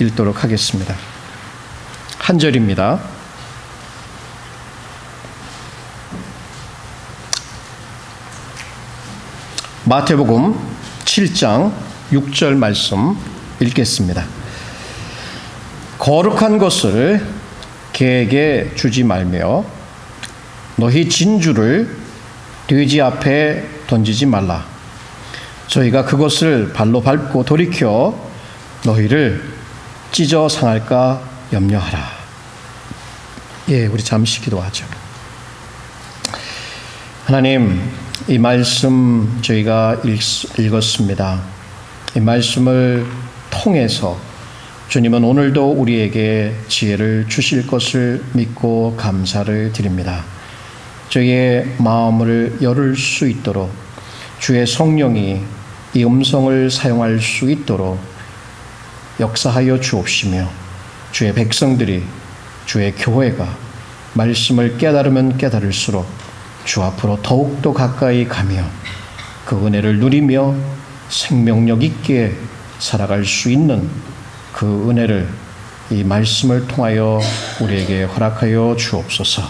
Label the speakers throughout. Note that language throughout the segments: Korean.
Speaker 1: 읽도록 하겠습니다. 한 절입니다. 마태복음 7장 6절 말씀 읽겠습니다. 거룩한 것을 개에게 주지 말며 너희 진주를 돼지 앞에 던지지 말라. 저희가 그것을 발로 밟고 돌이켜 너희를 찢어 상할까 염려하라. 예, 우리 잠시 기도하죠. 하나님, 이 말씀 저희가 읽었습니다. 이 말씀을 통해서 주님은 오늘도 우리에게 지혜를 주실 것을 믿고 감사를 드립니다. 저희의 마음을 열을 수 있도록 주의 성령이 이 음성을 사용할 수 있도록 역사하여 주옵시며 주의 백성들이, 주의 교회가 말씀을 깨달으면 깨달을수록 주 앞으로 더욱더 가까이 가며 그 은혜를 누리며 생명력 있게 살아갈 수 있는 그 은혜를 이 말씀을 통하여 우리에게 허락하여 주옵소서.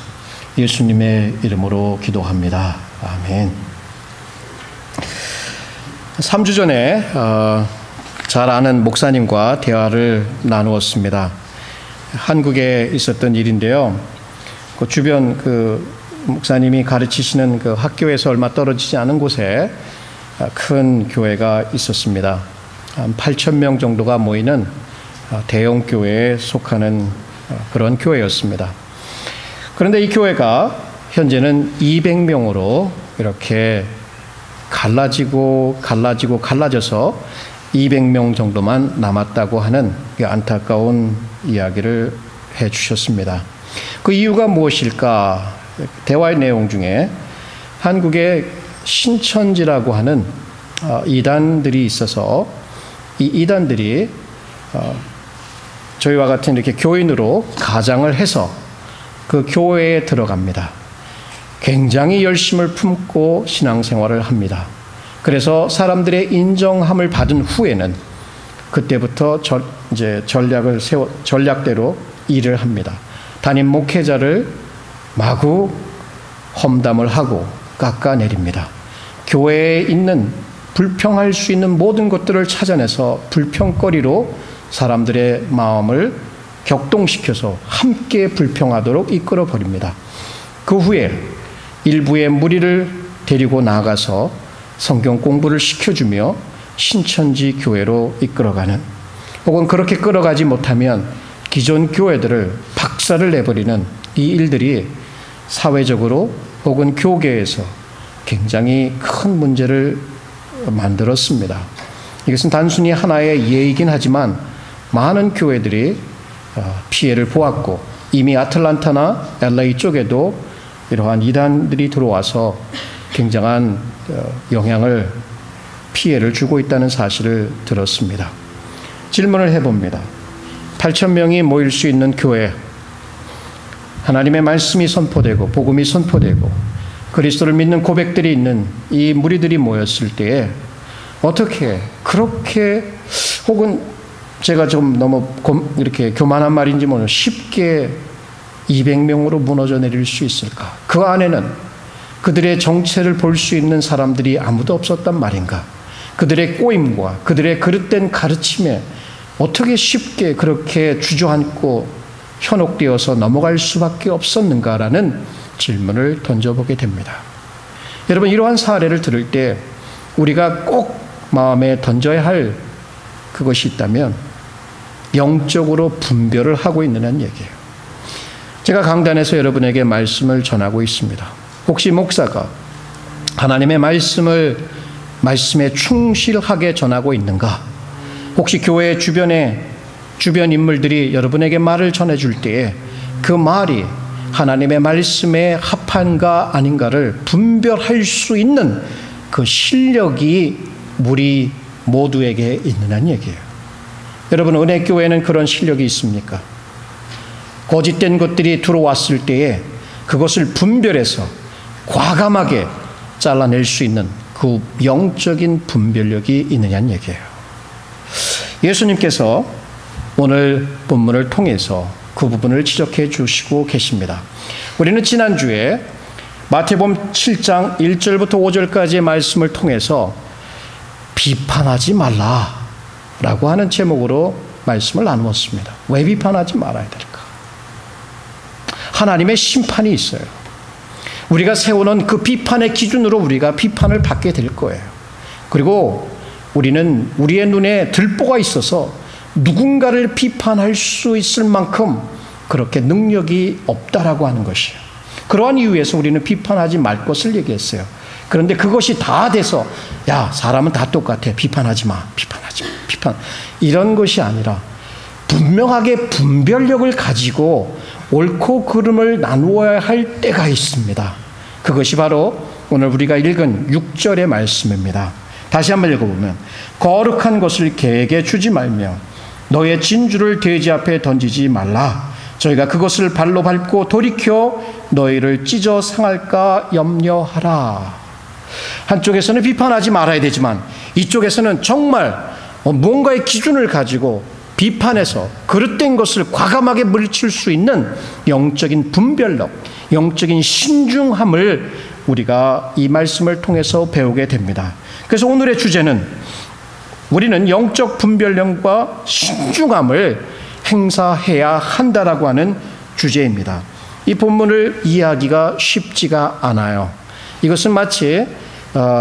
Speaker 1: 예수님의 이름으로 기도합니다. 아멘. 3주 전에 잘 아는 목사님과 대화를 나누었습니다. 한국에 있었던 일인데요. 그 주변 목사님이 가르치시는 그 학교에서 얼마 떨어지지 않은 곳에 큰 교회가 있었습니다. 한 8,000명 정도가 모이는 대형 교회에 속하는 그런 교회였습니다. 그런데 이 교회가 현재는 200명으로 이렇게 갈라져서 200명 정도만 남았다고 하는 안타까운 이야기를 해 주셨습니다. 그 이유가 무엇일까? 대화의 내용 중에 한국에 신천지라고 하는 이단들이 있어서 이 이단들이 저희와 같은 이렇게 교인으로 가장을 해서 그 교회에 들어갑니다. 굉장히 열심을 품고 신앙생활을 합니다. 그래서 사람들의 인정함을 받은 후에는 그때부터 이제 전략대로 일을 합니다. 담임 목회자를 마구 험담을 하고 깎아내립니다. 교회에 있는 불평할 수 있는 모든 것들을 찾아내서 불평거리로 사람들의 마음을 격동시켜서 함께 불평하도록 이끌어 버립니다. 그 후에 일부의 무리를 데리고 나가서 성경 공부를 시켜주며 신천지 교회로 이끌어가는, 혹은 그렇게 끌어가지 못하면 기존 교회들을 박살을 내버리는 이 일들이 사회적으로 혹은 교계에서 굉장히 큰 문제를 만들었습니다. 이것은 단순히 하나의 예이긴 하지만 많은 교회들이 피해를 보았고, 이미 아틀란타나 LA 쪽에도 이러한 이단들이 들어와서 굉장한 피해를 주고 있다는 사실을 들었습니다. 질문을 해봅니다. 8,000명이 모일 수 있는 교회, 하나님의 말씀이 선포되고 복음이 선포되고 그리스도를 믿는 고백들이 있는 이 무리들이 모였을 때에 어떻게 그렇게, 혹은 제가 좀 너무 이렇게 교만한 말인지 모르는, 쉽게 200명으로 무너져 내릴 수 있을까? 그 안에는 그들의 정체를 볼 수 있는 사람들이 아무도 없었단 말인가? 그들의 꼬임과 그들의 그릇된 가르침에 어떻게 쉽게 그렇게 주저앉고 현혹되어서 넘어갈 수밖에 없었는가라는 질문을 던져보게 됩니다. 여러분, 이러한 사례를 들을 때 우리가 꼭 마음에 던져야 할 그것이 있다면 영적으로 분별을 하고 있느냐는 얘기예요. 제가 강단에서 여러분에게 말씀을 전하고 있습니다. 혹시 목사가 하나님의 말씀에 충실하게 전하고 있는가? 혹시 교회 주변 인물들이 여러분에게 말을 전해줄 때에 그 말이 하나님의 말씀에 합한가 아닌가를 분별할 수 있는 그 실력이 우리 모두에게 있느냐는 얘기예요. 여러분, 은혜교회는 그런 실력이 있습니까? 거짓된 것들이 들어왔을 때에 그것을 분별해서 과감하게 잘라낼 수 있는 그 영적인 분별력이 있느냐는 얘기예요. 예수님께서 오늘 본문을 통해서 그 부분을 지적해 주시고 계십니다. 우리는 지난주에 마태복음 7장 1절부터 5절까지의 말씀을 통해서 비판하지 말라라고 하는 제목으로 말씀을 나누었습니다. 왜 비판하지 말아야 될까? 하나님의 심판이 있어요. 우리가 세우는 그 비판의 기준으로 우리가 비판을 받게 될 거예요. 그리고 우리는 우리의 눈에 들보가 있어서 누군가를 비판할 수 있을 만큼 그렇게 능력이 없다라고 하는 것이에요. 그러한 이유에서 우리는 비판하지 말 것을 얘기했어요. 그런데 그것이 다 돼서 야, 사람은 다 똑같아. 비판하지 마. 비판하지 마. 비판. 이런 것이 아니라 분명하게 분별력을 가지고 옳고 그름을 나누어야 할 때가 있습니다. 그것이 바로 오늘 우리가 읽은 6절의 말씀입니다. 다시 한번 읽어보면 거룩한 것을 개에게 주지 말며 너의 진주를 돼지 앞에 던지지 말라. 저희가 그것을 발로 밟고 돌이켜 너희를 찢어 상할까 염려하라. 한쪽에서는 비판하지 말아야 되지만 이쪽에서는 정말 뭔가의 기준을 가지고 비판해서 그릇된 것을 과감하게 물칠 수 있는 영적인 분별력, 영적인 신중함을 우리가 이 말씀을 통해서 배우게 됩니다. 그래서 오늘의 주제는 우리는 영적 분별력과 신중함을 행사해야 한다라고 하는 주제입니다. 이 본문을 이해하기가 쉽지가 않아요. 이것은 마치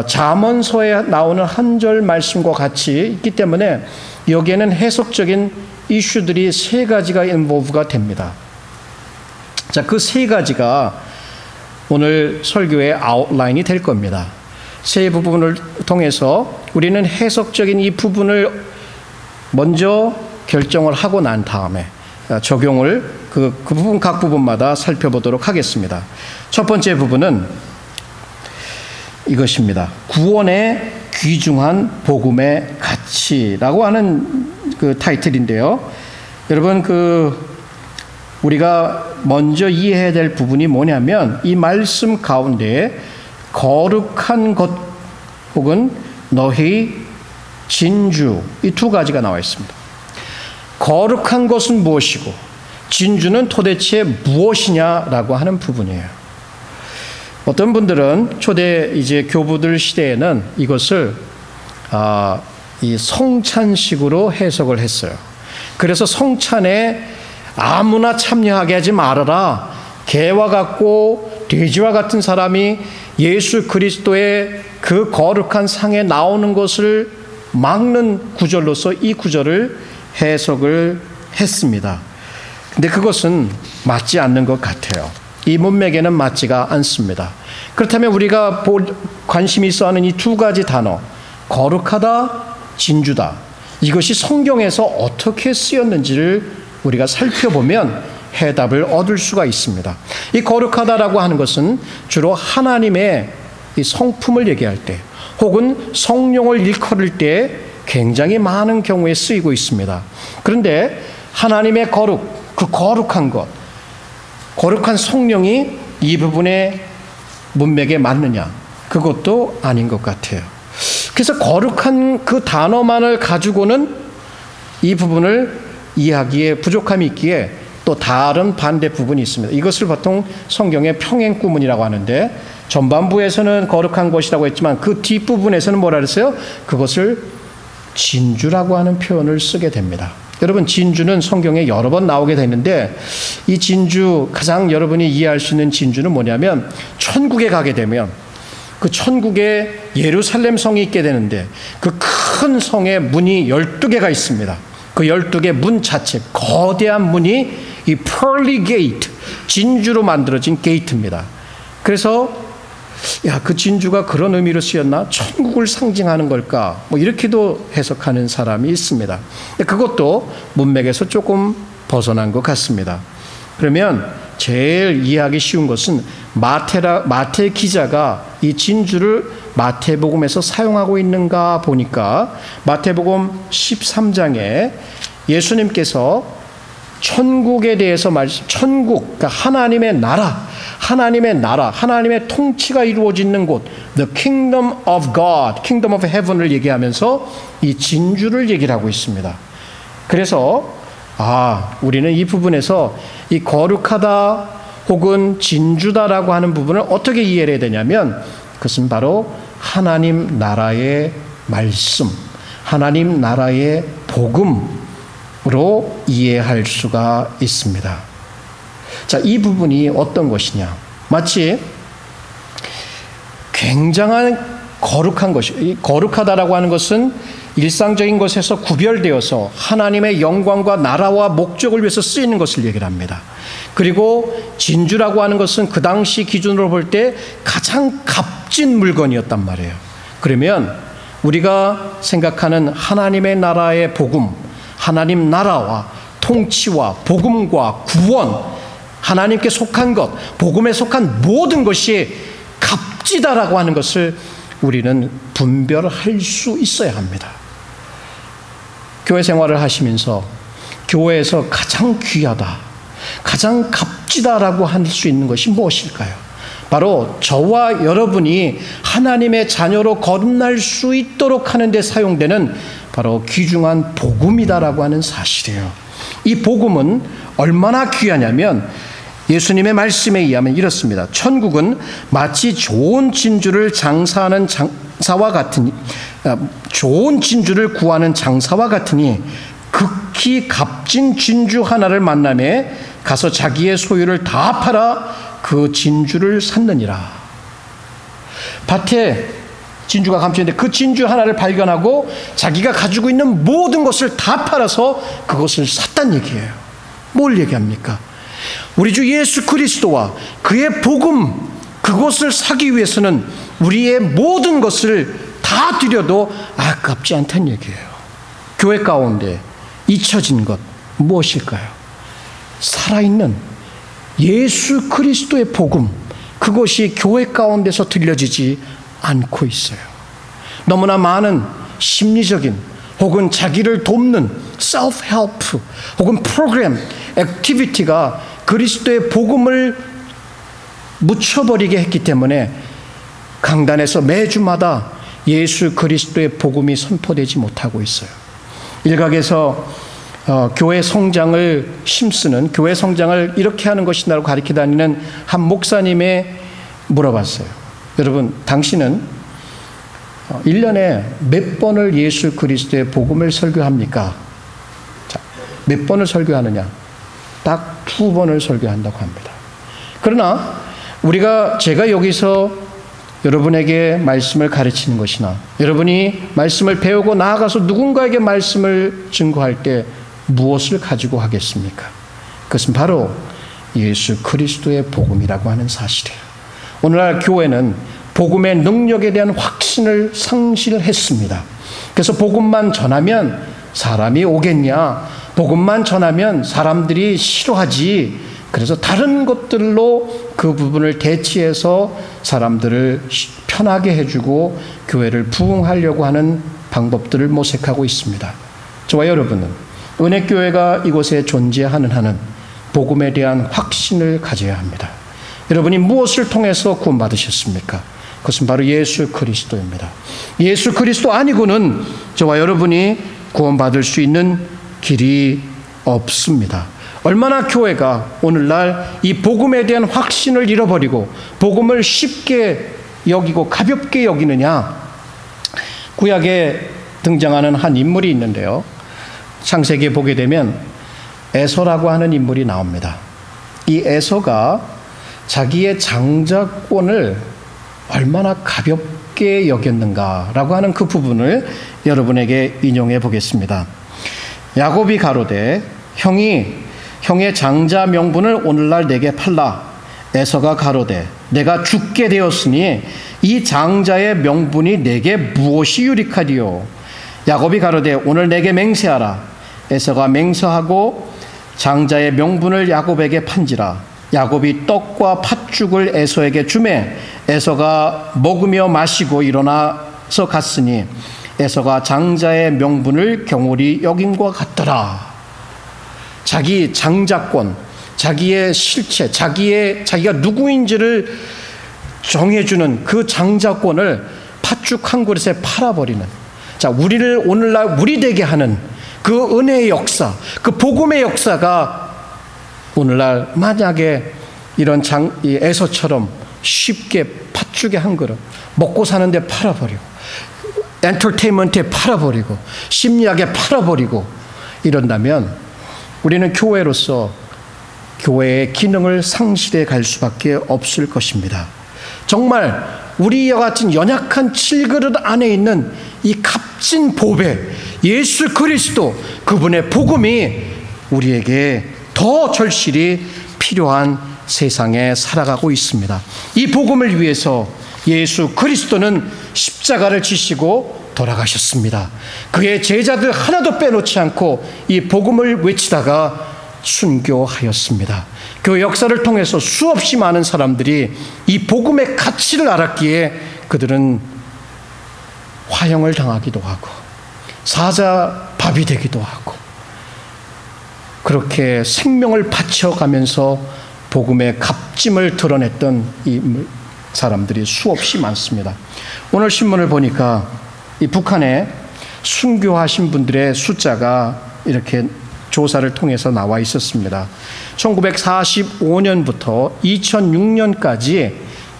Speaker 1: 잠언서에 나오는 한 절 말씀과 같이 있기 때문에 여기에는 해석적인 이슈들이 세 가지가 인볼브가 됩니다. 자, 그 세 가지가 오늘 설교의 아웃라인이 될 겁니다. 세 부분을 통해서 우리는 해석적인 이 부분을 먼저 결정을 하고 난 다음에 적용을 그 부분 각 부분마다 살펴보도록 하겠습니다. 첫 번째 부분은 이것입니다. 구원의 귀중한 복음의 가치라고 하는 그 타이틀인데요. 여러분, 우리가 먼저 이해해야 될 부분이 뭐냐면 이 말씀 가운데 거룩한 것 혹은 너희 진주 이 두 가지가 나와 있습니다. 거룩한 것은 무엇이고 진주는 도대체 무엇이냐라고 하는 부분이에요. 어떤 분들은 초대 이제 교부들 시대에는 이것을 이 성찬식으로 해석을 했어요. 그래서 성찬에 아무나 참여하게 하지 말아라. 개와 같고 돼지와 같은 사람이 예수 그리스도의 그 거룩한 상에 나오는 것을 막는 구절로서 이 구절을 해석을 했습니다. 근데 그것은 맞지 않는 것 같아요. 이 문맥에는 맞지가 않습니다. 그렇다면 우리가 관심이 있어 하는 이 두 가지 단어, 거룩하다, 진주다, 이것이 성경에서 어떻게 쓰였는지를 우리가 살펴보면 해답을 얻을 수가 있습니다. 이 거룩하다라고 하는 것은 주로 하나님의 이 성품을 얘기할 때 혹은 성령을 일컬을 때 굉장히 많은 경우에 쓰이고 있습니다. 그런데 하나님의 거룩, 그 거룩한 것, 거룩한 성령이 이 부분의 문맥에 맞느냐? 그것도 아닌 것 같아요. 그래서 거룩한 그 단어만을 가지고는 이 부분을 이해하기에 부족함이 있기에 또 다른 반대 부분이 있습니다. 이것을 보통 성경의 평행구문이라고 하는데 전반부에서는 거룩한 것이라고 했지만 그 뒷부분에서는 뭐라 그랬어요? 그것을 진주라고 하는 표현을 쓰게 됩니다. 여러분, 진주는 성경에 여러 번 나오게 되는데 이 진주, 가장 여러분이 이해할 수 있는 진주는 뭐냐면 천국에 가게 되면 그 천국에 예루살렘 성이 있게 되는데 그 큰 성에 문이 12개가 있습니다. 그 12개 문 자체, 거대한 문이 이 pearly gate, 진주로 만들어진 게이트입니다. 그래서 그 진주가 그런 의미로 쓰였나? 천국을 상징하는 걸까? 이렇게도 해석하는 사람이 있습니다. 그것도 문맥에서 조금 벗어난 것 같습니다. 그러면 제일 이해하기 쉬운 것은 마태 기자가 이 진주를 마태복음에서 사용하고 있는가 보니까 마태복음 13장에 예수님께서 천국에 대해서 천국, 그러니까 하나님의 나라, 하나님의 통치가 이루어지는 곳, the kingdom of God, kingdom of heaven을 얘기하면서 이 진주를 얘기를 하고 있습니다. 그래서 우리는 이 부분에서 이 거룩하다 혹은 진주다라고 하는 부분을 어떻게 이해해야 되냐면, 그것은 바로 하나님 나라의 말씀, 하나님 나라의 복음으로 이해할 수가 있습니다. 자, 이 부분이 어떤 것이냐? 마치 굉장한 거룩한 것이, 거룩하다라고 하는 것은 일상적인 것에서 구별되어서 하나님의 영광과 나라와 목적을 위해서 쓰이는 것을 얘기를 합니다. 그리고 진주라고 하는 것은 그 당시 기준으로 볼 때 가장 값진 물건이었단 말이에요. 그러면 우리가 생각하는 하나님의 나라의 복음, 하나님 나라와 통치와 복음과 구원, 하나님께 속한 것, 복음에 속한 모든 것이 값지다라고 하는 것을 우리는 분별할 수 있어야 합니다. 교회 생활을 하시면서 교회에서 가장 귀하다, 가장 값지다라고 할 수 있는 것이 무엇일까요? 바로 저와 여러분이 하나님의 자녀로 거듭날 수 있도록 하는 데 사용되는 바로 귀중한 복음이다라고 하는 사실이에요. 이 복음은 얼마나 귀하냐면 예수님의 말씀에 의하면 이렇습니다. 천국은 마치 좋은 진주를 장사하는 장사와 같으니, 좋은 진주를 구하는 장사와 같으니 극히 값진 진주 하나를 만남에 가서 자기의 소유를 다 팔아 그 진주를 샀느니라. 밭에 진주가 감춰있는데 그 진주 하나를 발견하고 자기가 가지고 있는 모든 것을 다 팔아서 그것을 샀단 얘기예요. 뭘 얘기합니까? 우리 주 예수 그리스도와 그의 복음, 그것을 사기 위해서는 우리의 모든 것을 다 드려도 아깝지 않다는 얘기예요. 교회 가운데 잊혀진 것 무엇일까요? 살아있는 예수 그리스도의 복음, 그것이 교회 가운데서 들려지지 않고 있어요. 너무나 많은 심리적인 혹은 자기를 돕는 self-help 혹은 프로그램, 액티비티가 그리스도의 복음을 묻혀버리게 했기 때문에 강단에서 매주마다 예수 그리스도의 복음이 선포되지 못하고 있어요. 일각에서 교회 성장을 힘쓰는, 교회 성장을 이렇게 하는 것이라고 가르쳐 다니는 한 목사님에 물어봤어요. 여러분, 당신은 1년에 몇 번을 예수 그리스도의 복음을 설교합니까? 자, 몇 번을 설교하느냐? 딱 2번을 설교한다고 합니다. 그러나 제가 여기서 여러분에게 말씀을 가르치는 것이나 여러분이 말씀을 배우고 나아가서 누군가에게 말씀을 증거할 때 무엇을 가지고 하겠습니까? 그것은 바로 예수 그리스도의 복음이라고 하는 사실이에요. 오늘날 교회는 복음의 능력에 대한 확신을 상실했습니다. 그래서 복음만 전하면 사람이 오겠냐? 복음만 전하면 사람들이 싫어하지. 그래서 다른 것들로 그 부분을 대치해서 사람들을 편하게 해주고 교회를 부흥하려고 하는 방법들을 모색하고 있습니다. 저와 여러분은 은혜교회가 이곳에 존재하는 한은 복음에 대한 확신을 가져야 합니다. 여러분이 무엇을 통해서 구원받으셨습니까? 그것은 바로 예수 그리스도입니다. 예수 그리스도 아니고는 저와 여러분이 구원받을 수 있는 길이 없습니다. 얼마나 교회가 오늘날 이 복음에 대한 확신을 잃어버리고 복음을 쉽게 여기고 가볍게 여기느냐. 구약에 등장하는 한 인물이 있는데요. 창세기에 보게 되면 에서라고 하는 인물이 나옵니다. 이 에서가 자기의 장자권을 얼마나 가볍게 여겼는가라고 하는 그 부분을 여러분에게 인용해 보겠습니다. 야곱이 가로되 형의 장자 명분을 오늘날 내게 팔라. 에서가 가로되 내가 죽게 되었으니 이 장자의 명분이 내게 무엇이 유익하리요. 야곱이 가로되 오늘 내게 맹세하라. 에서가 맹세하고 장자의 명분을 야곱에게 판지라. 야곱이 떡과 팥죽을 에서에게 주매 에서가 먹으며 마시고 일어나서 갔으니 에서가 장자의 명분을 경홀히 여김과 같더라. 자기 장자권, 자기의 실체, 자기가 누구인지를 정해주는 그 장자권을 팥죽 한 그릇에 팔아버리는, 자, 우리를 오늘날 우리 되게 하는 그 은혜의 역사, 그 복음의 역사가 오늘날 만약에 이런 에서처럼 쉽게 팥죽에 한 그릇 먹고 사는데 팔아버리고 엔터테인먼트에 팔아버리고 심리학에 팔아버리고 이런다면 우리는 교회로서 교회의 기능을 상실해 갈 수밖에 없을 것입니다. 정말 우리와 같은 연약한 칠그릇 안에 있는 이 값진 보배 예수 그리스도 그분의 복음이 우리에게 더 절실히 필요한 세상에 살아가고 있습니다. 이 복음을 위해서 예수 그리스도는 십자가를 지시고 돌아가셨습니다. 그의 제자들 하나도 빼놓지 않고 이 복음을 외치다가 순교하였습니다. 그 역사를 통해서 수없이 많은 사람들이 이 복음의 가치를 알았기에 그들은 화형을 당하기도 하고 사자밥이 되기도 하고 그렇게 생명을 바쳐가면서 복음의 값짐을 드러냈던 이 사람들이 수없이 많습니다. 오늘 신문을 보니까 이 북한에 순교하신 분들의 숫자가 이렇게 조사를 통해서 나와 있었습니다. 1945년부터 2006년까지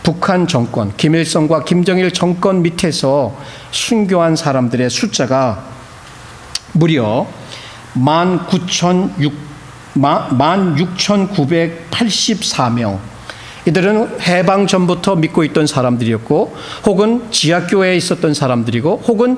Speaker 1: 북한 정권, 김일성과 김정일 정권 밑에서 순교한 사람들의 숫자가 무려 16,984명. 이들은 해방 전부터 믿고 있던 사람들이었고 혹은 지하교회에 있었던 사람들이고 혹은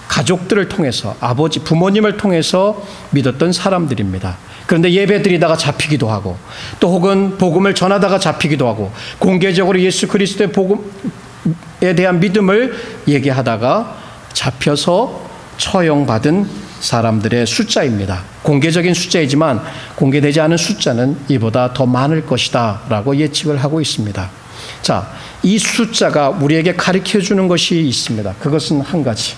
Speaker 1: 가족들을 통해서 아버지, 부모님을 통해서 믿었던 사람들입니다. 그런데 예배 드리다가 잡히기도 하고 또 혹은 복음을 전하다가 잡히기도 하고 공개적으로 예수 그리스도의 복음에 대한 믿음을 얘기하다가 잡혀서 처형받은 사람들의 숫자입니다. 공개적인 숫자이지만 공개되지 않은 숫자는 이보다 더 많을 것이다 라고 예측을 하고 있습니다. 자, 이 숫자가 우리에게 가르쳐주는 것이 있습니다. 그것은 한 가지.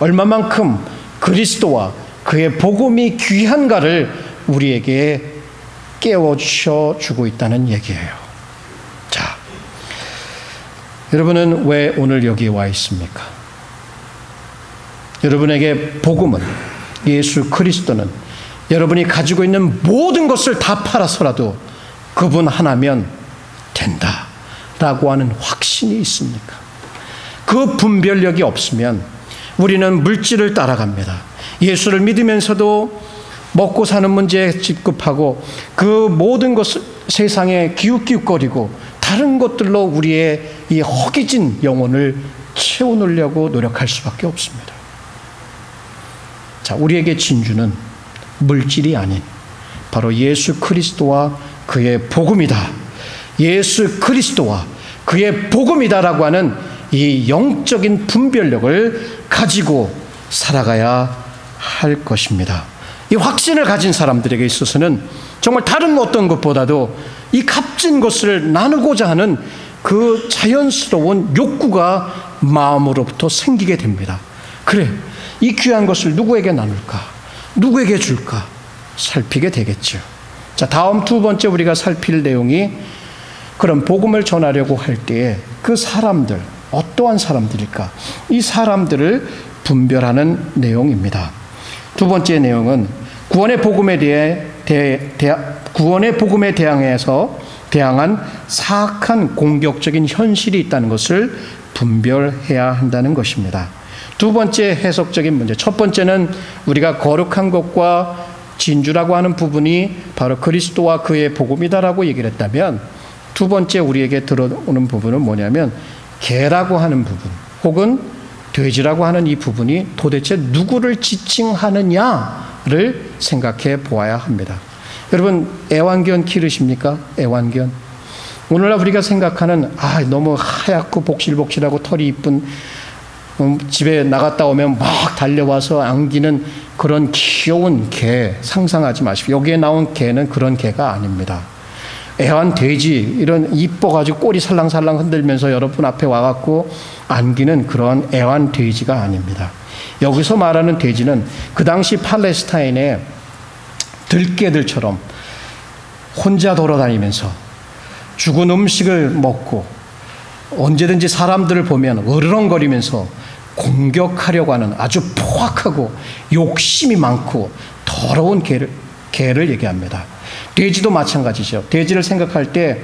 Speaker 1: 얼마만큼 그리스도와 그의 복음이 귀한가를 우리에게 깨워주셔 주고 있다는 얘기예요. 자, 여러분은 왜 오늘 여기에 와 있습니까? 여러분에게 복음은 예수 그리스도는 여러분이 가지고 있는 모든 것을 다 팔아서라도 그분 하나면 된다라고 하는 확신이 있습니까? 그 분별력이 없으면 우리는 물질을 따라갑니다. 예수를 믿으면서도 먹고 사는 문제에 집급하고 그 모든 것을 세상에 기웃기웃거리고 다른 것들로 우리의 이 허기진 영혼을 채워놓으려고 노력할 수밖에 없습니다. 자, 우리에게 진주는 물질이 아닌 바로 예수 그리스도와 그의 복음이다. 예수 그리스도와 그의 복음이다라고 하는 이 영적인 분별력을 가지고 살아가야 할 것입니다. 이 확신을 가진 사람들에게 있어서는 정말 다른 어떤 것보다도 이 값진 것을 나누고자 하는 그 자연스러운 욕구가 마음으로부터 생기게 됩니다. 그래, 이 귀한 것을 누구에게 나눌까? 누구에게 줄까? 살피게 되겠죠. 자, 다음 두 번째 우리가 살필 내용이 그런 복음을 전하려고 할 때에 그 사람들, 어떠한 사람들일까? 이 사람들을 분별하는 내용입니다. 두 번째 내용은 구원의 복음에 대항한 사악한 공격적인 현실이 있다는 것을 분별해야 한다는 것입니다. 두 번째 해석적인 문제. 첫 번째는 우리가 거룩한 것과 진주라고 하는 부분이 바로 그리스도와 그의 복음이다라고 얘기를 했다면 두 번째 우리에게 들어오는 부분은 뭐냐면 개라고 하는 부분 혹은 돼지라고 하는 이 부분이 도대체 누구를 지칭하느냐를 생각해 보아야 합니다. 여러분 애완견 기르십니까? 애완견. 오늘날 우리가 생각하는 너무 하얗고 복실복실하고 털이 이쁜 집에 나갔다 오면 막 달려와서 안기는 그런 귀여운 개 상상하지 마십시오. 여기에 나온 개는 그런 개가 아닙니다. 애완 돼지 이런 이뻐가지고 꼬리 살랑살랑 흔들면서 여러분 앞에 와갖고 안기는 그런 애완 돼지가 아닙니다. 여기서 말하는 돼지는 그 당시 팔레스타인의 들개들처럼 혼자 돌아다니면서 죽은 음식을 먹고 언제든지 사람들을 보면 으르렁거리면서 공격하려고 하는 아주 포악하고 욕심이 많고 더러운 개를 얘기합니다. 돼지도 마찬가지죠. 돼지를 생각할 때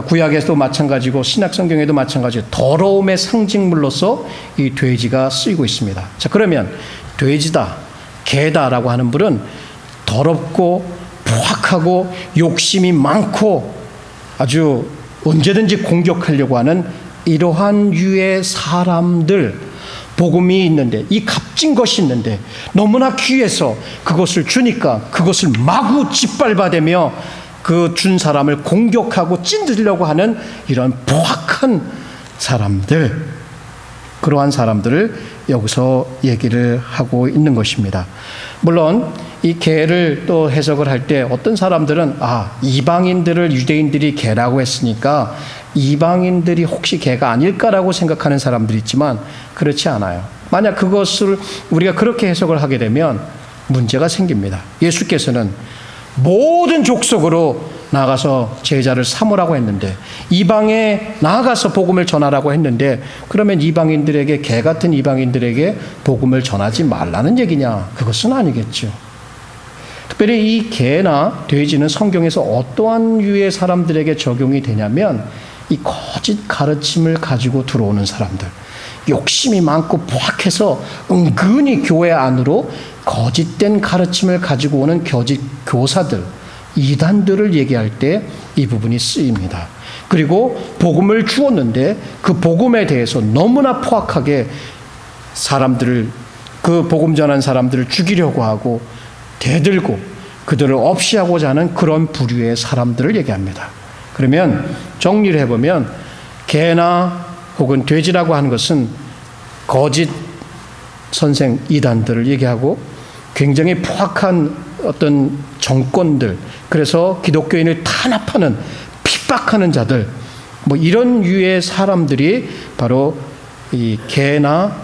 Speaker 1: 구약에서도 마찬가지고 신약 성경에도 마찬가지로 더러움의 상징물로서 이 돼지가 쓰이고 있습니다. 자, 그러면 돼지다, 개다라고 하는 분은 더럽고 포악하고 욕심이 많고 아주 언제든지 공격하려고 하는 이러한 유의 사람들, 복음이 있는데, 이 값진 것이 있는데 너무나 귀해서 그것을 주니까 그것을 마구 짓밟아대며 그 준 사람을 공격하고 찌르려고 하는 이런 포악한 사람들, 그러한 사람들을 여기서 얘기를 하고 있는 것입니다. 물론 이 개를 또 해석을 할 때 어떤 사람들은 이방인들을 유대인들이 개라고 했으니까 이방인들이 혹시 개가 아닐까라고 생각하는 사람들이 있지만 그렇지 않아요. 만약 그것을 우리가 그렇게 해석을 하게 되면 문제가 생깁니다. 예수께서는 모든 족속으로 나가서 제자를 삼으라고 했는데, 이방에 나아가서 복음을 전하라고 했는데, 그러면 이방인들에게, 개 같은 이방인들에게 복음을 전하지 말라는 얘기냐? 그것은 아니겠죠. 특별히 이 개나 돼지는 성경에서 어떠한 유의 사람들에게 적용이 되냐면 이 거짓 가르침을 가지고 들어오는 사람들, 욕심이 많고 포악해서 은근히 교회 안으로 거짓된 가르침을 가지고 오는 교사들, 이단들을 얘기할 때 이 부분이 쓰입니다. 그리고 복음을 주었는데 그 복음에 대해서 너무나 포악하게 사람들을, 그 복음 전한 사람들을 죽이려고 하고 대들고 그들을 없이하고자 하는 그런 부류의 사람들을 얘기합니다. 그러면 정리를 해보면 개나 혹은 돼지라고 하는 것은 거짓 선생 이단들을 얘기하고 굉장히 포악한 어떤 정권들, 그래서 기독교인을 탄압하는, 핍박하는 자들, 뭐 이런 유의 사람들이 바로 이 개나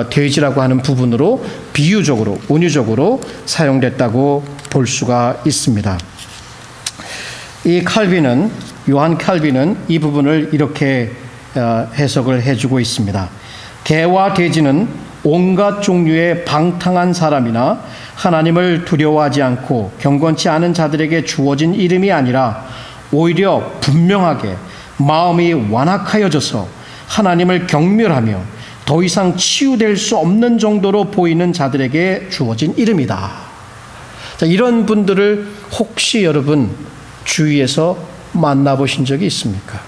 Speaker 1: 돼지라고 하는 부분으로 비유적으로, 은유적으로 사용됐다고 볼 수가 있습니다. 이 칼빈은, 요한 칼빈은 이 부분을 이렇게 해석을 해주고 있습니다. 개와 돼지는 온갖 종류의 방탕한 사람이나 하나님을 두려워하지 않고 경건치 않은 자들에게 주어진 이름이 아니라 오히려 분명하게 마음이 완악하여져서 하나님을 경멸하며 더 이상 치유될 수 없는 정도로 보이는 자들에게 주어진 이름이다. 자, 이런 분들을 혹시 여러분 주위에서 만나보신 적이 있습니까?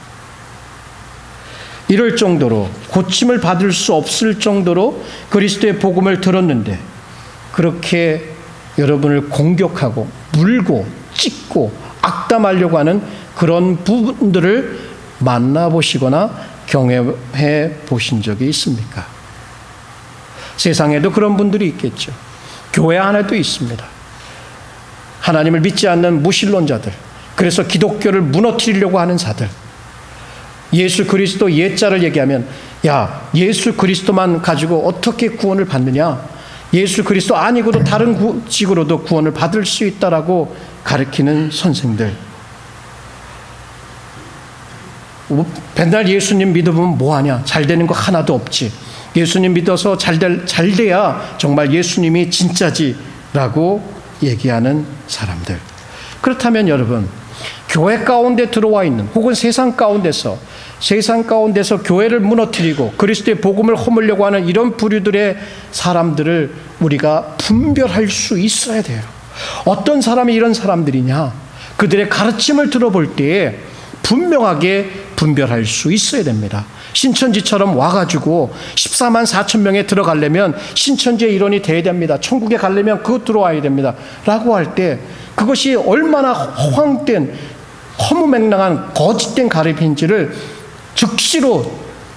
Speaker 1: 이럴 정도로, 고침을 받을 수 없을 정도로 그리스도의 복음을 들었는데 그렇게 여러분을 공격하고 물고 찢고 악담하려고 하는 그런 부분들을 만나보시거나 경험해 보신 적이 있습니까? 세상에도 그런 분들이 있겠죠. 교회 안에도 있습니다. 하나님을 믿지 않는 무신론자들, 그래서 기독교를 무너뜨리려고 하는 자들, 예수 그리스도 옛자를 얘기하면 야, 예수 그리스도만 가지고 어떻게 구원을 받느냐, 예수 그리스도 아니고도 다른 직으로도 구원을 받을 수 있다라고 가르치는 선생들, 맨날 예수님 믿으면 뭐하냐, 잘 되는 거 하나도 없지, 예수님 믿어서 잘 돼야 정말 예수님이 진짜지라고 얘기하는 사람들. 그렇다면 여러분, 교회 가운데 들어와 있는, 혹은 세상 가운데서 교회를 무너뜨리고 그리스도의 복음을 허물려고 하는 이런 부류들의 사람들을 우리가 분별할 수 있어야 돼요. 어떤 사람이 이런 사람들이냐, 그들의 가르침을 들어볼 때에 분명하게 분별할 수 있어야 됩니다. 신천지처럼 와가지고 14만 4천 명에 들어가려면 신천지의 일원이 돼야 됩니다. 천국에 가려면 그것 들어와야 됩니다. 라고 할 때 그것이 얼마나 허황된, 허무맹랑한 거짓된 가르침인지를 즉시로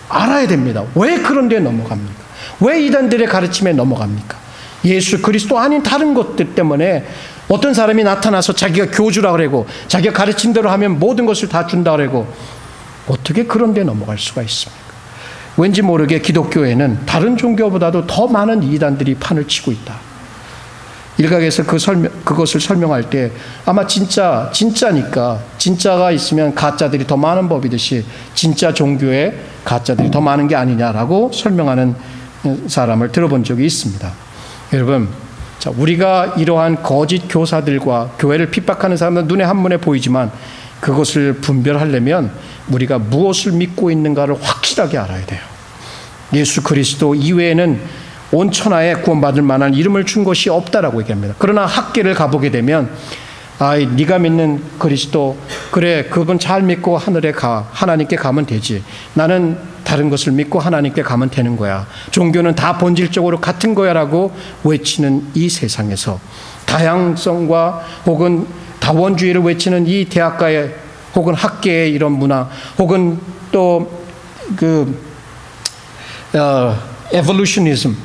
Speaker 1: 알아야 됩니다. 왜 그런 데 넘어갑니까? 왜 이단들의 가르침에 넘어갑니까? 예수 그리스도 아닌 다른 것들 때문에 어떤 사람이 나타나서 자기가 교주라고 그러고 자기가 가르친 대로 하면 모든 것을 다 준다고 그러고 어떻게 그런 데 넘어갈 수가 있습니까? 왠지 모르게 기독교에는 다른 종교보다도 더 많은 이단들이 판을 치고 있다. 일각에서 그것을 설명할 때 아마 진짜니까 진짜가 있으면 가짜들이 더 많은 법이듯이 진짜 종교에 가짜들이 더 많은 게 아니냐라고 설명하는 사람을 들어본 적이 있습니다. 여러분, 자, 우리가 이러한 거짓 교사들과 교회를 핍박하는 사람들 눈에 한눈에 보이지만 그것을 분별하려면 우리가 무엇을 믿고 있는가를 확실하게 알아야 돼요. 예수 그리스도 이외에는 온 천하에 구원받을 만한 이름을 준 것이 없다라고 얘기합니다. 그러나 학계를 가보게 되면 네가 믿는 그리스도, 그래, 그분 잘 믿고 하늘에 가, 하나님께 가면 되지. 나는 다른 것을 믿고 하나님께 가면 되는 거야. 종교는 다 본질적으로 같은 거야 라고 외치는 이 세상에서 다양성과 혹은 다원주의를 외치는 이 대학가의 혹은 학계의 이런 문화, 혹은 또 evolutionism,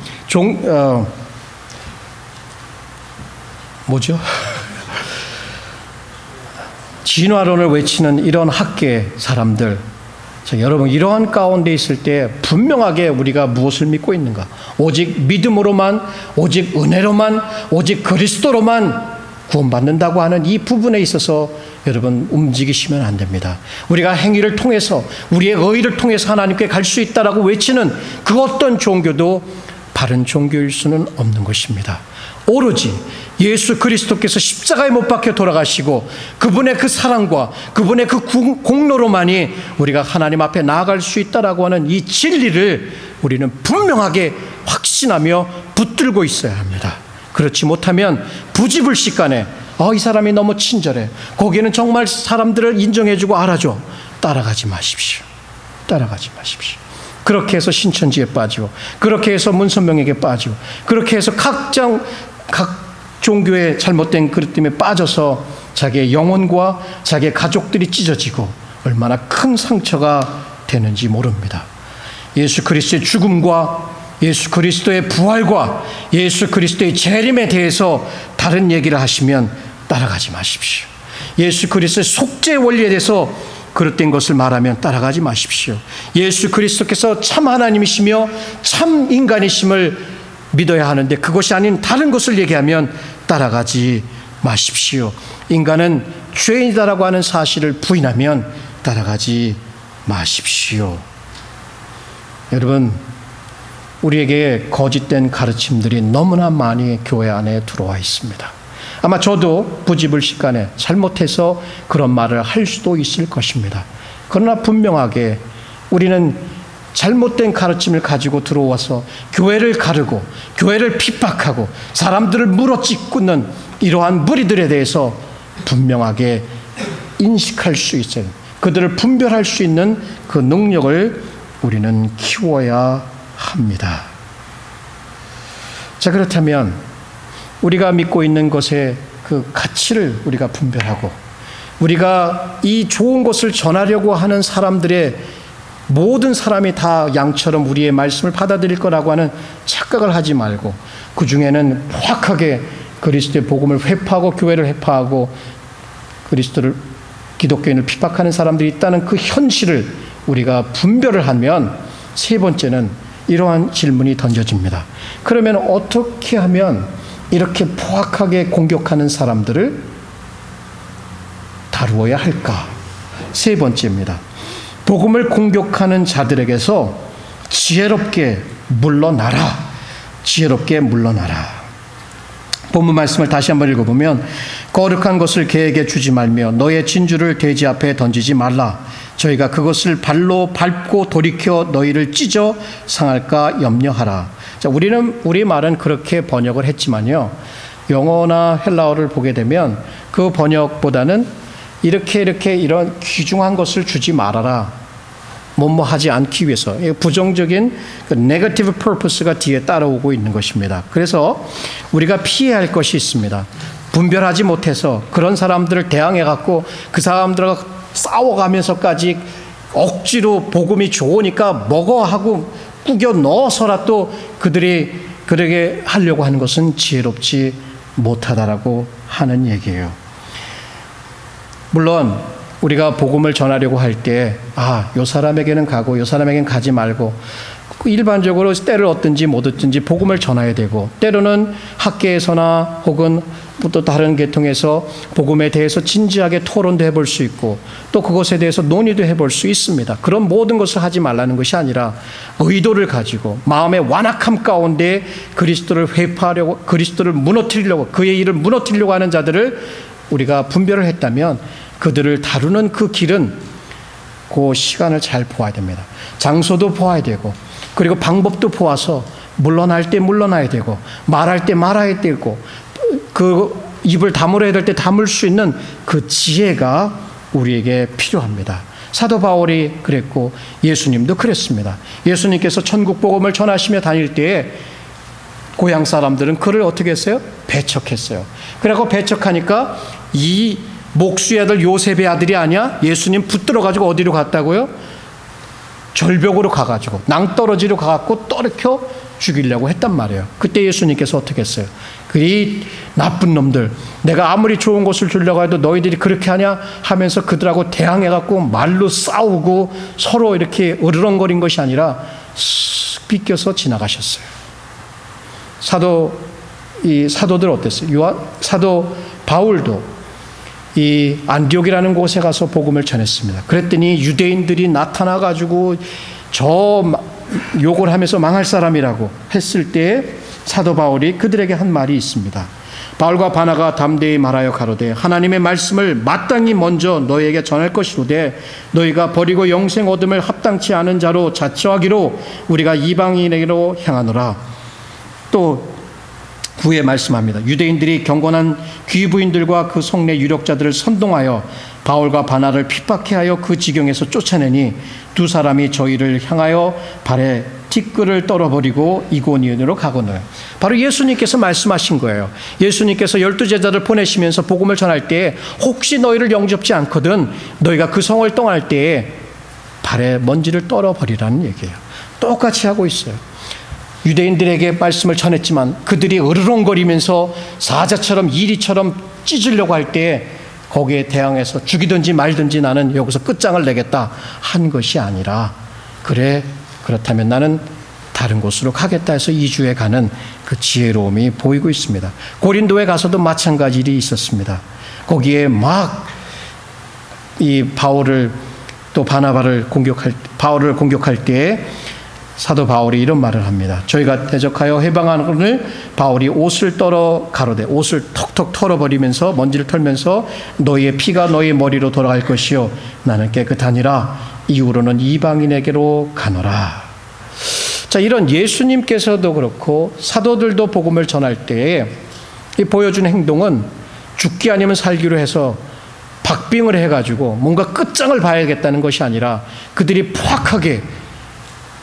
Speaker 1: 진화론을 외치는 이런 학계 사람들, 여러분, 이러한 가운데 있을 때 분명하게 우리가 무엇을 믿고 있는가? 오직 믿음으로만, 오직 은혜로만, 오직 그리스도로만 구원받는다고 하는 이 부분에 있어서 여러분 움직이시면 안 됩니다. 우리가 행위를 통해서, 우리의 의를 통해서 하나님께 갈 수 있다라고 외치는 그 어떤 종교도 바른 종교일 수는 없는 것입니다. 오로지 예수 그리스도께서 십자가에 못 박혀 돌아가시고 그분의 그 사랑과 그분의 그 공로로만이 우리가 하나님 앞에 나아갈 수 있다라고 하는 이 진리를 우리는 분명하게 확신하며 붙들고 있어야 합니다. 그렇지 못하면 부지불식간에 이 사람이 너무 친절해, 거기는 정말 사람들을 인정해주고 알아줘, 따라가지 마십시오. 따라가지 마십시오. 그렇게 해서 신천지에 빠지고, 그렇게 해서 문선명에게 빠지고, 그렇게 해서 각 종교의 잘못된 그릇 때문에 빠져서 자기의 영혼과 자기의 가족들이 찢어지고 얼마나 큰 상처가 되는지 모릅니다. 예수 그리스도의 죽음과 예수 그리스도의 부활과 예수 그리스도의 재림에 대해서 다른 얘기를 하시면 따라가지 마십시오. 예수 그리스도의 속죄 원리에 대해서 그릇된 것을 말하면 따라가지 마십시오. 예수 그리스도께서 참 하나님이시며 참 인간이심을 믿어야 하는데 그것이 아닌 다른 것을 얘기하면 따라가지 마십시오. 인간은 죄인이다라고 하는 사실을 부인하면 따라가지 마십시오. 여러분, 우리에게 거짓된 가르침들이 너무나 많이 교회 안에 들어와 있습니다. 아마 저도 부지불식간에 잘못해서 그런 말을 할 수도 있을 것입니다. 그러나 분명하게 우리는 잘못된 가르침을 가지고 들어와서 교회를 가르고 교회를 핍박하고 사람들을 물어뜯는 이러한 무리들에 대해서 분명하게 인식할 수 있어요. 그들을 분별할 수 있는 그 능력을 우리는 키워야 합니다. 자, 그렇다면 우리가 믿고 있는 것의 그 가치를 우리가 분별하고 우리가 이 좋은 것을 전하려고 하는 사람들의 모든 사람이 다 양처럼 우리의 말씀을 받아들일 거라고 하는 착각을 하지 말고 그 중에는 정확하게 그리스도의 복음을 회파하고 교회를 회파하고 그리스도를 기독교인을 핍박하는 사람들이 있다는 그 현실을 우리가 분별을 하면 세 번째는 이러한 질문이 던져집니다. 그러면 어떻게 하면 이렇게 포악하게 공격하는 사람들을 다루어야 할까? 세 번째입니다. 복음을 공격하는 자들에게서 지혜롭게 물러나라. 지혜롭게 물러나라. 본문 말씀을 다시 한번 읽어보면 거룩한 것을 개에게 주지 말며 너의 진주를 돼지 앞에 던지지 말라. 저희가 그것을 발로 밟고 돌이켜 너희를 찢어 상할까 염려하라. 자, 우리 말은 그렇게 번역을 했지만요, 영어나 헬라어를 보게 되면 그 번역보다는 이런 귀중한 것을 주지 말아라. 뭐뭐 하지 않기 위해서 부정적인 그 네거티브 퍼포스가 뒤에 따라오고 있는 것입니다. 그래서 우리가 피해야 할 것이 있습니다. 분별하지 못해서 그런 사람들을 대항해갖고 그 사람들과 싸워가면서까지 억지로 복음이 좋으니까 먹어 하고 꾸겨 넣어서라도 그들에게 하려고 하는 것은 지혜롭지 못하다라고 하는 얘기예요. 물론 우리가 복음을 전하려고 할 때 요 사람에게는 가고 요 사람에게는 가지 말고 일반적으로 때를 얻든지 못 얻든지 복음을 전해야 되고, 때로는 학계에서나 혹은 또 다른 계통에서 복음에 대해서 진지하게 토론도 해볼 수 있고, 또 그것에 대해서 논의도 해볼 수 있습니다. 그런 모든 것을 하지 말라는 것이 아니라 의도를 가지고 마음의 완악함 가운데 그리스도를 회파하려고, 그리스도를 무너뜨리려고, 그의 일을 무너뜨리려고 하는 자들을 우리가 분별을 했다면 그들을 다루는 그 길은 그 시간을 잘 보아야 됩니다. 장소도 보아야 되고, 그리고 방법도 보아서 물러날 때 물러나야 되고, 말할 때 말아야 되고, 그 입을 다물어야 될 때 다물 수 있는 그 지혜가 우리에게 필요합니다. 사도 바울이 그랬고 예수님도 그랬습니다. 예수님께서 천국 복음을 전하시며 다닐 때에 고향 사람들은 그를 어떻게 했어요? 배척했어요. 그래서 배척하니까 이 목수의 아들 요셉의 아들이 아니야? 예수님 붙들어가지고 어디로 갔다고요? 절벽으로 가가지고 낭떠러지로 가갖고 떨어켜 죽이려고 했단 말이에요. 그때 예수님께서 어떻게 했어요? 이 나쁜 놈들, 내가 아무리 좋은 것을 주려고 해도 너희들이 그렇게 하냐 하면서 그들하고 대항해갖고 말로 싸우고 서로 이렇게 으르렁거린 것이 아니라 삐껴서 지나가셨어요. 사도들 어땠어요? 사도 바울도 이 안디옥이라는 곳에 가서 복음을 전했습니다. 그랬더니 유대인들이 나타나가지고 저 욕을 하면서 망할 사람이라고 했을 때에 사도 바울이 그들에게 한 말이 있습니다. 바울과 바나가 담대히 말하여 가로되 하나님의 말씀을 마땅히 먼저 너희에게 전할 것이로되 너희가 버리고 영생 얻음을 합당치 않은 자로 자처하기로 우리가 이방인에게로 향하노라. 또 후에 말씀합니다. 유대인들이 경건한 귀부인들과 그 성내 유력자들을 선동하여 바울과 바나를 핍박해 하여 그 지경에서 쫓아내니 두 사람이 저희를 향하여 발에 티끌을 떨어버리고 이고니온으로 가거늘. 바로 예수님께서 말씀하신 거예요. 예수님께서 12제자를 보내시면서 복음을 전할 때에 혹시 너희를 영접지 않거든 너희가 그 성을 떠날 때에 발에 먼지를 떨어버리라는 얘기예요. 똑같이 하고 있어요. 유대인들에게 말씀을 전했지만 그들이 으르렁거리면서 사자처럼 이리처럼 찢으려고 할 때에 거기에 대항해서 죽이든지 말든지 나는 여기서 끝장을 내겠다 한 것이 아니라 그래 그렇다면 나는 다른 곳으로 가겠다 해서 이주에 가는 그 지혜로움이 보이고 있습니다. 고린도에 가서도 마찬가지 일이 있었습니다. 거기에 막 이 바울을 또 바나바를 바울을 공격할 때에 사도 바울이 이런 말을 합니다. 저희가 대적하여 해방하는 바울이 옷을 떨어 가로되 옷을 톡톡 털어버리면서 먼지를 털면서 너희의 피가 너희 머리로 돌아갈 것이요 나는 깨끗하니라. 이후로는 이방인에게로 가노라. 자, 이런 예수님께서도 그렇고 사도들도 복음을 전할 때에 보여준 행동은 죽기 아니면 살기로 해서 박빙을 해가지고 뭔가 끝장을 봐야겠다는 것이 아니라 그들이 포악하게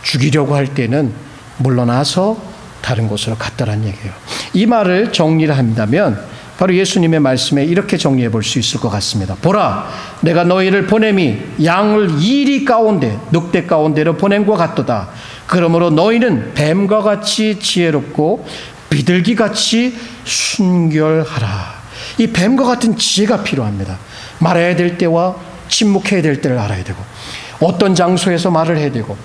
Speaker 1: 죽이려고 할 때는 물러나서 다른 곳으로 갔다는 얘기예요. 이 말을 정리를 한다면 바로 예수님의 말씀에 이렇게 정리해 볼 수 있을 것 같습니다. 보라, 내가 너희를 보냄이 양을 이리 가운데 늑대 가운데로 보낸 것 같도다. 그러므로 너희는 뱀과 같이 지혜롭고 비둘기 같이 순결하라. 이 뱀과 같은 지혜가 필요합니다. 말해야 될 때와 침묵해야 될 때를 알아야 되고 어떤 장소에서 말을 해야 되고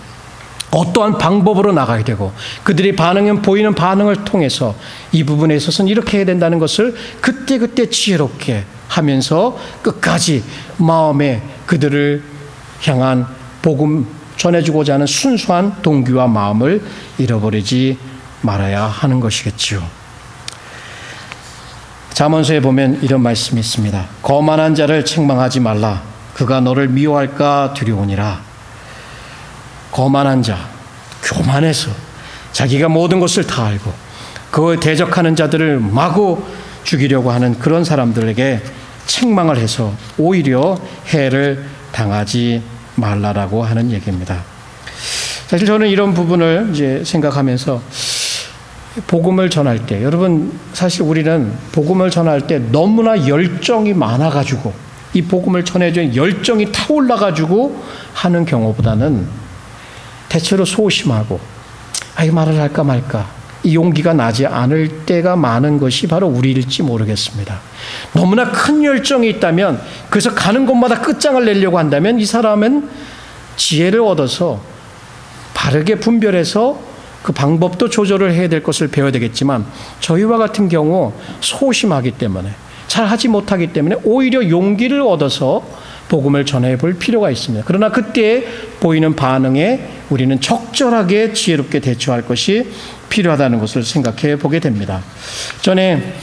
Speaker 1: 어떠한 방법으로 나가야 되고 그들이 보이는 반응을 통해서 이 부분에 있어서는 이렇게 해야 된다는 것을 그때그때 지혜롭게 하면서 끝까지 마음에 그들을 향한 복음 전해주고자 하는 순수한 동기와 마음을 잃어버리지 말아야 하는 것이겠지요. 잠언서에 보면 이런 말씀이 있습니다. 거만한 자를 책망하지 말라. 그가 너를 미워할까 두려우니라. 거만한 자, 교만해서 자기가 모든 것을 다 알고 그에 대적하는 자들을 마구 죽이려고 하는 그런 사람들에게 책망을 해서 오히려 해를 당하지 말라라고 하는 얘기입니다. 사실 저는 이런 부분을 이제 생각하면서 복음을 전할 때, 여러분 사실 우리는 복음을 전할 때 너무나 열정이 많아가지고 이 복음을 전해주는 열정이 타올라가지고 하는 경우보다는 대체로 소심하고 이 말을 할까 말까 이 용기가 나지 않을 때가 많은 것이 바로 우리일지 모르겠습니다. 너무나 큰 열정이 있다면 그래서 가는 곳마다 끝장을 내려고 한다면 이 사람은 지혜를 얻어서 바르게 분별해서 그 방법도 조절을 해야 될 것을 배워야 되겠지만 저희와 같은 경우 소심하기 때문에 잘 하지 못하기 때문에 오히려 용기를 얻어서 복음을 전해 볼 필요가 있습니다. 그러나 그때 보이는 반응에 우리는 적절하게 지혜롭게 대처할 것이 필요하다는 것을 생각해 보게 됩니다. 전에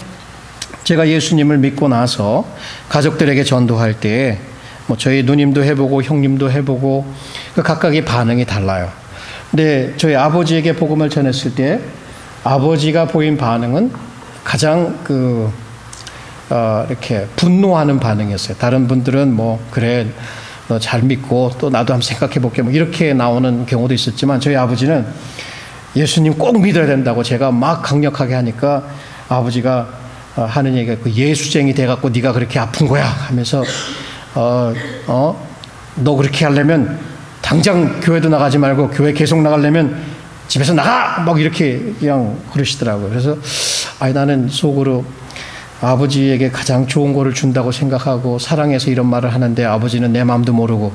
Speaker 1: 제가 예수님을 믿고 나서 가족들에게 전도할 때 저희 누님도 해보고 형님도 해보고 그 각각의 반응이 달라요. 근데 저희 아버지에게 복음을 전했을 때 아버지가 보인 반응은 가장 이렇게 분노하는 반응이었어요. 다른 분들은 그래 너 잘 믿고 또 나도 한번 생각해 볼게 이렇게 나오는 경우도 있었지만 저희 아버지는 예수님 꼭 믿어야 된다고 제가 막 강력하게 하니까 아버지가 하는 얘기가 예수쟁이 돼갖고 네가 그렇게 아픈 거야 하면서 너 그렇게 하려면 당장 교회도 나가지 말고 교회 계속 나가려면 집에서 나가! 막 이렇게 그냥 그러시더라고요. 그래서 나는 속으로 아버지에게 가장 좋은 거를 준다고 생각하고 사랑해서 이런 말을 하는데 아버지는 내 마음도 모르고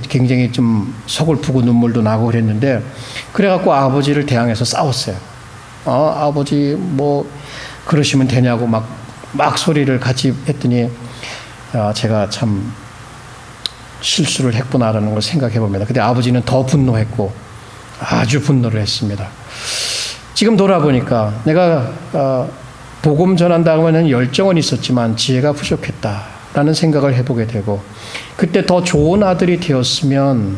Speaker 1: 굉장히 좀 서글프고 눈물도 나고 그랬는데 그래갖고 아버지를 대항해서 싸웠어요. 아버지 그러시면 되냐고 막 소리를 같이 했더니 제가 참 실수를 했구나라는 걸 생각해 봅니다. 근데 아버지는 더 분노했고 아주 분노를 했습니다. 지금 돌아보니까 내가 복음 전한다고 하는 열정은 있었지만 지혜가 부족했다라는 생각을 해보게 되고 그때 더 좋은 아들이 되었으면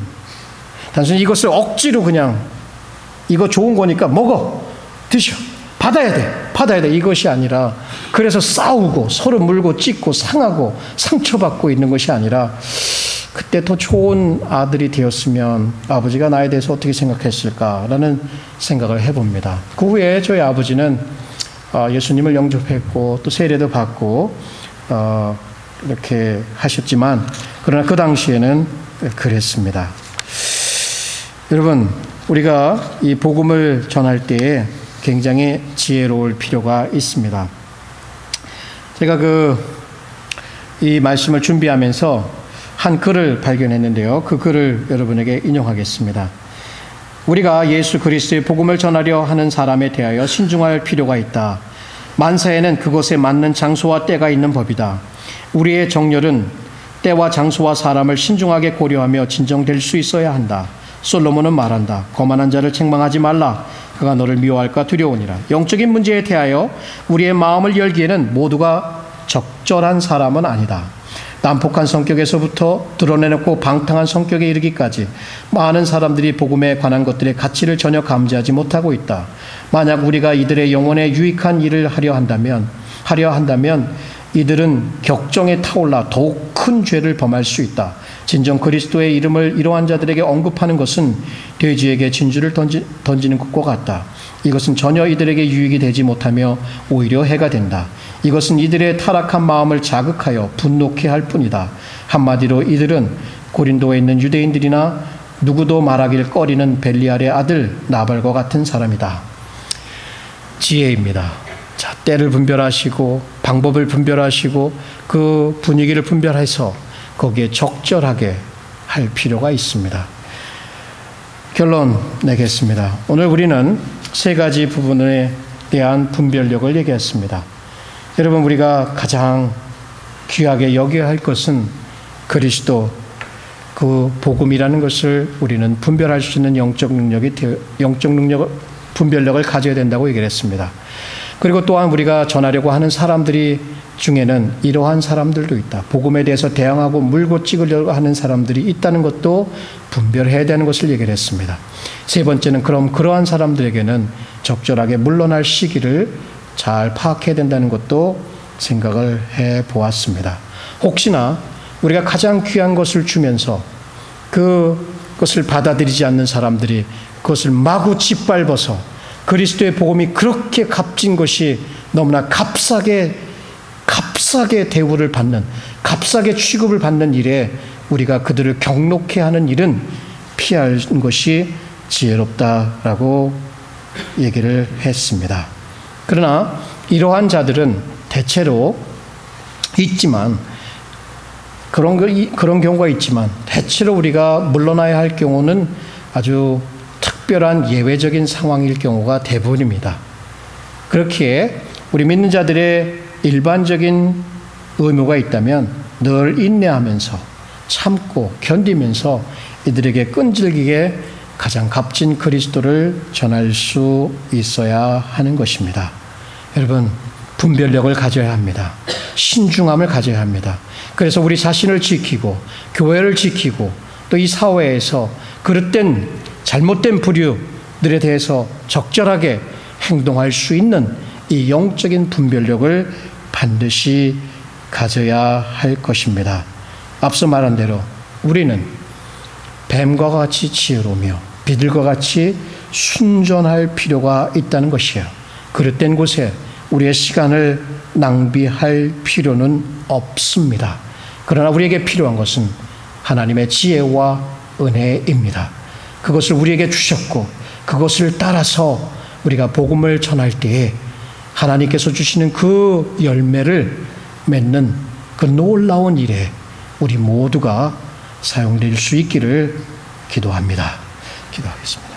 Speaker 1: 단순히 이것을 억지로 그냥 이거 좋은 거니까 먹어 드셔 받아야 돼 이것이 아니라 그래서 싸우고 서로 물고 찢고 상하고 상처받고 있는 것이 아니라 그때 더 좋은 아들이 되었으면 아버지가 나에 대해서 어떻게 생각했을까라는 생각을 해봅니다. 그 후에 저희 아버지는 예수님을 영접했고 또 세례도 받고 이렇게 하셨지만 그러나 그 당시에는 그랬습니다. 여러분 우리가 이 복음을 전할 때에 굉장히 지혜로울 필요가 있습니다. 제가 이 말씀을 준비하면서 한 글을 발견했는데요. 그 글을 여러분에게 인용하겠습니다. 우리가 예수 그리스도의 복음을 전하려 하는 사람에 대하여 신중할 필요가 있다. 만사에는 그것에 맞는 장소와 때가 있는 법이다. 우리의 정렬은 때와 장소와 사람을 신중하게 고려하며 진정될 수 있어야 한다. 솔로몬은 말한다. 거만한 자를 책망하지 말라. 그가 너를 미워할까 두려우니라. 영적인 문제에 대하여 우리의 마음을 열기에는 모두가 적절한 사람은 아니다. 난폭한 성격에서부터 드러내놓고 방탕한 성격에 이르기까지 많은 사람들이 복음에 관한 것들의 가치를 전혀 감지하지 못하고 있다. 만약 우리가 이들의 영혼에 유익한 일을 하려 한다면 이들은 격정에 타올라 더욱 큰 죄를 범할 수 있다. 진정 그리스도의 이름을 이러한 자들에게 언급하는 것은 돼지에게 진주를 던지는 것과 같다. 이것은 전혀 이들에게 유익이 되지 못하며 오히려 해가 된다. 이것은 이들의 타락한 마음을 자극하여 분노케 할 뿐이다. 한마디로 이들은 고린도에 있는 유대인들이나 누구도 말하길 꺼리는 벨리알의 아들 나발과 같은 사람이다. 지혜입니다. 자, 때를 분별하시고 방법을 분별하시고 그 분위기를 분별해서 거기에 적절하게 할 필요가 있습니다. 결론 내겠습니다. 오늘 우리는 세 가지 부분에 대한 분별력을 얘기했습니다. 여러분 우리가 가장 귀하게 여겨야 할 것은 그리스도 그 복음이라는 것을 우리는 분별할 수 있는 영적 분별력을 가져야 된다고 얘기를 했습니다. 그리고 또한 우리가 전하려고 하는 사람들이 중에는 이러한 사람들도 있다. 복음에 대해서 대항하고 물고 찍으려고 하는 사람들이 있다는 것도 분별해야 되는 것을 얘기를 했습니다. 세 번째는 그럼 그러한 사람들에게는 적절하게 물러날 시기를 잘 파악해야 된다는 것도 생각을 해보았습니다. 혹시나 우리가 가장 귀한 것을 주면서 그것을 받아들이지 않는 사람들이 그것을 마구 짓밟아서 그리스도의 복음이 그렇게 값진 것이 너무나 값싸게 대우를 받는, 값싸게 취급을 받는 일에 우리가 그들을 경록해 하는 일은 피하는 것이 지혜롭다라고 얘기를 했습니다. 그러나 이러한 자들은 대체로 있지만 그런 경우가 있지만 대체로 우리가 물러나야 할 경우는 아주 특별한 예외적인 상황일 경우가 대부분입니다. 그렇기에 우리 믿는 자들의 일반적인 의무가 있다면 늘 인내하면서 참고 견디면서 이들에게 끈질기게 가장 값진 그리스도를 전할 수 있어야 하는 것입니다. 여러분, 분별력을 가져야 합니다. 신중함을 가져야 합니다. 그래서 우리 자신을 지키고 교회를 지키고 또 이 사회에서 그릇된 잘못된 부류들에 대해서 적절하게 행동할 수 있는 이 영적인 분별력을 반드시 가져야 할 것입니다. 앞서 말한 대로 우리는 뱀과 같이 지혜로우며 비둘과 같이 순전할 필요가 있다는 것이에요. 그릇된 곳에 우리의 시간을 낭비할 필요는 없습니다. 그러나 우리에게 필요한 것은 하나님의 지혜와 은혜입니다. 그것을 우리에게 주셨고 그것을 따라서 우리가 복음을 전할 때에 하나님께서 주시는 그 열매를 맺는 그 놀라운 일에 우리 모두가 사용될 수 있기를 기도합니다. 기도하겠습니다.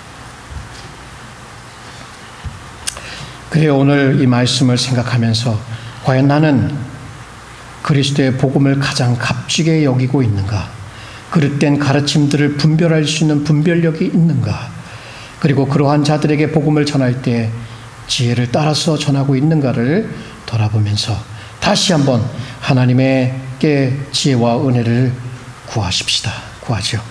Speaker 1: 그래요, 오늘 이 말씀을 생각하면서 과연 나는 그리스도의 복음을 가장 값지게 여기고 있는가? 그릇된 가르침들을 분별할 수 있는 분별력이 있는가? 그리고 그러한 자들에게 복음을 전할 때 지혜를 따라서 전하고 있는가를 돌아보면서 다시 한번 하나님께 지혜와 은혜를 구하십시다. 구하죠.